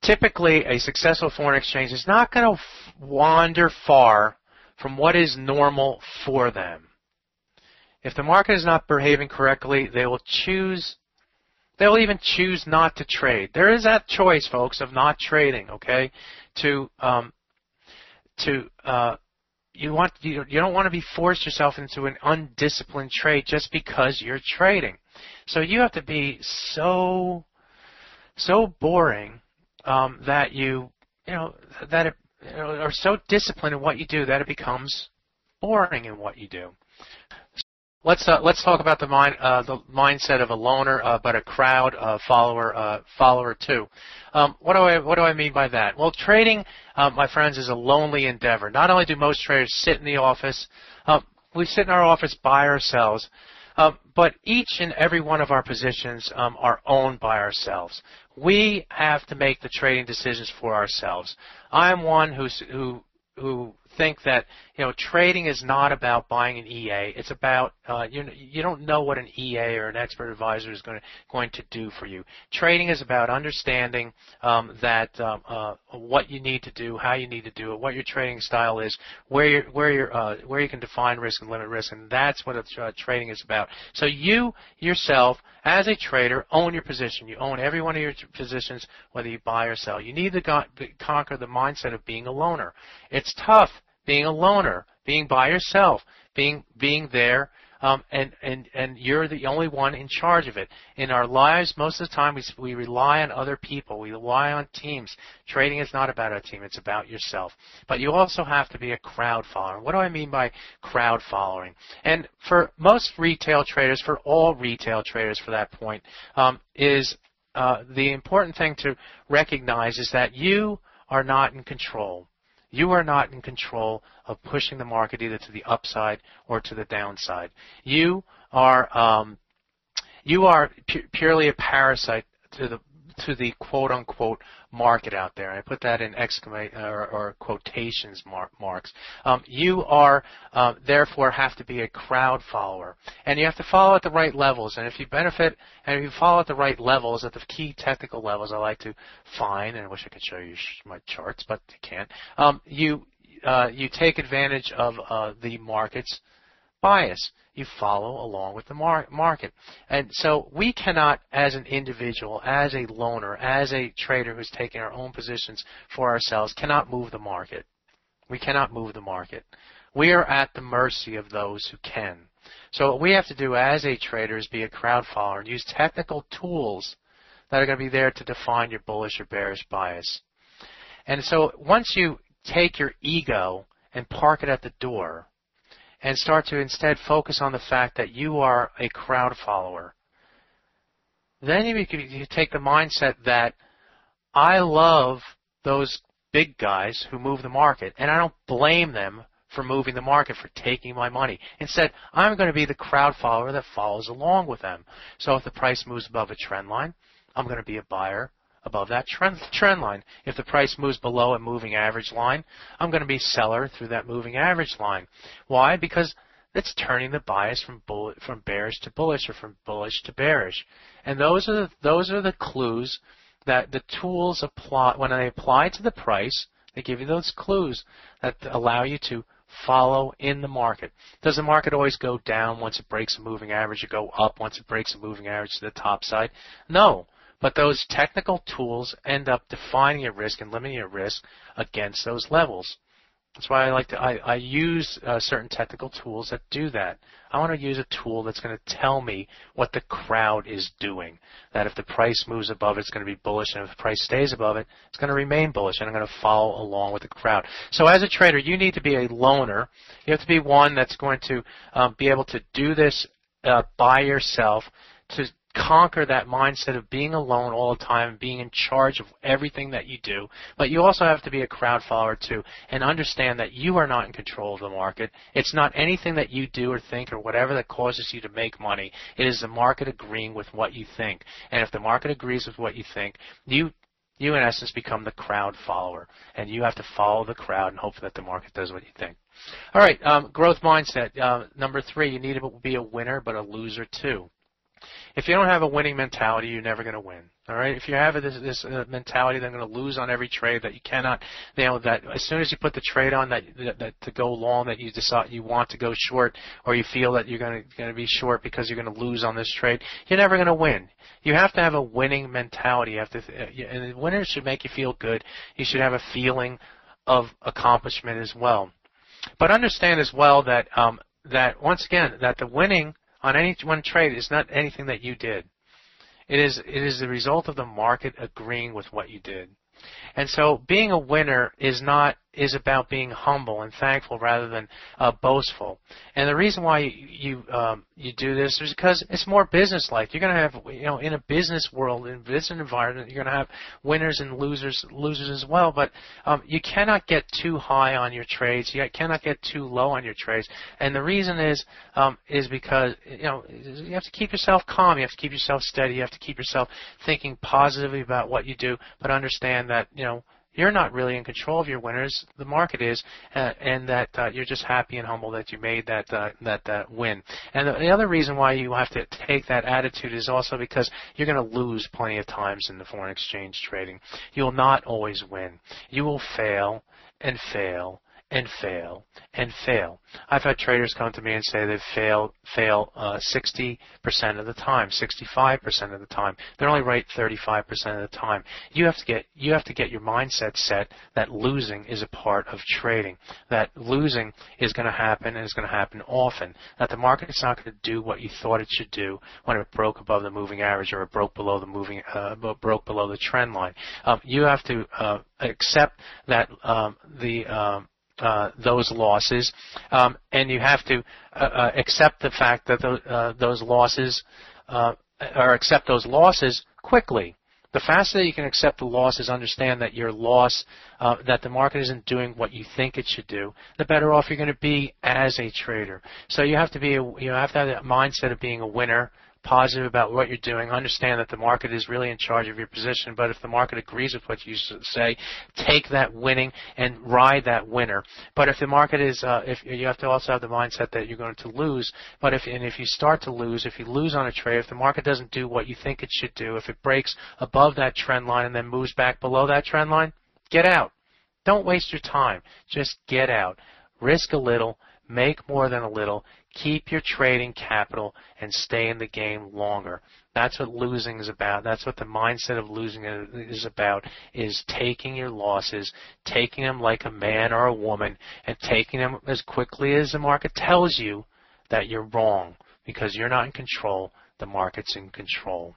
typically a successful foreign exchange is not going to wander far from what is normal for them. If the market is not behaving correctly, they will even choose not to trade. There is that choice, folks, of not trading, okay? You don't want to be forced yourself into an undisciplined trade just because you're trading. So you have to be so boring that or so disciplined in what you do that it becomes boring in what you do. Let's talk about the mindset of a loner, but a crowd follower too. What do I mean by that? Well, trading, my friends, is a lonely endeavor. Not only do most traders sit in the office, we sit in our office by ourselves, but each and every one of our positions are owned by ourselves. We have to make the trading decisions for ourselves. I'm one who think that trading is not about buying an EA. It's about you don't know what an EA or an expert advisor is going to do for you. Trading is about understanding that what you need to do, how you need to do it, what your trading style is, where you can define risk and limit risk, and that's what trading is about. So you yourself, as a trader, own your position. You own every one of your positions, whether you buy or sell. You need to conquer the mindset of being a loner. It's tough being a loner, being by yourself, being there, and you're the only one in charge of it. In our lives, most of the time, we rely on other people. We rely on teams. Trading is not about a team. It's about yourself. But you also have to be a crowd follower. What do I mean by crowd following? And for most retail traders, for all retail traders for that point, the important thing to recognize is that you are not in control. You are not in control of pushing the market either to the upside or to the downside. You are purely a parasite to the quote-unquote market out there. I put that in or quotations marks. You are therefore have to be a crowd follower, and you have to follow at the right levels. And if you benefit, and if you follow at the right levels, at the key technical levels, I like to find, and I wish I could show you my charts, but I can't. You take advantage of the market's bias. You follow along with the market. And so we cannot, as an individual, as a loner, as a trader who's taking our own positions for ourselves, cannot move the market. We cannot move the market. We are at the mercy of those who can. So what we have to do as a trader is be a crowd follower and use technical tools that are going to be there to define your bullish or bearish bias. And so once you take your ego and park it at the door, and start to instead focus on the fact that you are a crowd follower, then you take the mindset that I love those big guys who move the market, and I don't blame them for moving the market, for taking my money. Instead, I'm going to be the crowd follower that follows along with them. So if the price moves above a trend line, I'm going to be a buyer above that trend line. If the price moves below a moving average line, I'm going to be a seller through that moving average line. Why? Because it's turning the bias from bearish to bullish, or from bullish to bearish. And those are the clues that the tools apply. When they apply to the price, they give you those clues that allow you to follow in the market. Does the market always go down once it breaks a moving average, or go up once it breaks a moving average to the top side? No. But those technical tools end up defining your risk and limiting your risk against those levels. That's why I use certain technical tools that do that. I want to use a tool that's going to tell me what the crowd is doing. That if the price moves above it, it's going to be bullish, and if the price stays above it, it's going to remain bullish, and I'm going to follow along with the crowd. So as a trader, you need to be a loner. You have to be one that's going to be able to do this by yourself, to conquer that mindset of being alone all the time, being in charge of everything that you do. But you also have to be a crowd follower too, and understand that you are not in control of the market. It's not anything that you do or think or whatever that causes you to make money. It is the market agreeing with what you think. And if the market agrees with what you think, you in essence become the crowd follower, and you have to follow the crowd and hope that the market does what you think. All right, growth mindset. Number 3, you need to be a winner but a loser too. If you don't have a winning mentality, you're never going to win. All right. If you have this mentality that I'm going to lose on every trade, that you cannot, that as soon as you put the trade on that to go long, that you decide you want to go short, or you feel that you're going to be short because you're going to lose on this trade, you're never going to win. You have to have a winning mentality. You have to, and winners should make you feel good. You should have a feeling of accomplishment as well. But understand as well that that once again that the winning on any one trade is not anything that you did. It is the result of the market agreeing with what you did. And so being a winner is about being humble and thankful rather than boastful. And the reason why you do this is because it's more business-like. You're going to have, in a business world, in a business environment, you're going to have winners and losers as well. But you cannot get too high on your trades. You cannot get too low on your trades. And the reason is because you have to keep yourself calm. You have to keep yourself steady. You have to keep yourself thinking positively about what you do, but understand that you're not really in control of your winners. The market is, and that you're just happy and humble that you made that win. And the other reason why you have to take that attitude is also because you're going to lose plenty of times in the foreign exchange trading. You will not always win. You will fail and fail and fail and fail. I've had traders come to me and say they fail 60% of the time, 65% of the time. They're only right 35% of the time. You have to get your mindset set that losing is a part of trading. That losing is going to happen, and it's going to happen often. That the market is not going to do what you thought it should do when it broke above the moving average or it broke below the trend line. You have to accept that those losses, and you have to accept the fact that those losses, or accept those losses quickly. The faster that you can accept the losses, understand that your loss, that the market isn't doing what you think it should do, the better off you're going to be as a trader. So you have to have that mindset of being a winner, positive about what you're doing. Understand that the market is really in charge of your position, but if the market agrees with what you say, take that winning and ride that winner. But if the market is, if you have to also have the mindset that you're going to lose. But if you start to lose, if you lose on a trade, if the market doesn't do what you think it should do, if it breaks above that trend line and then moves back below that trend line, get out. Don't waste your time. Just get out. Risk a little. Make more than a little. Keep your trading capital and stay in the game longer. That's what losing is about. That's what the mindset of losing is about, is taking your losses, taking them like a man or a woman, and taking them as quickly as the market tells you that you're wrong, because you're not in control. The market's in control.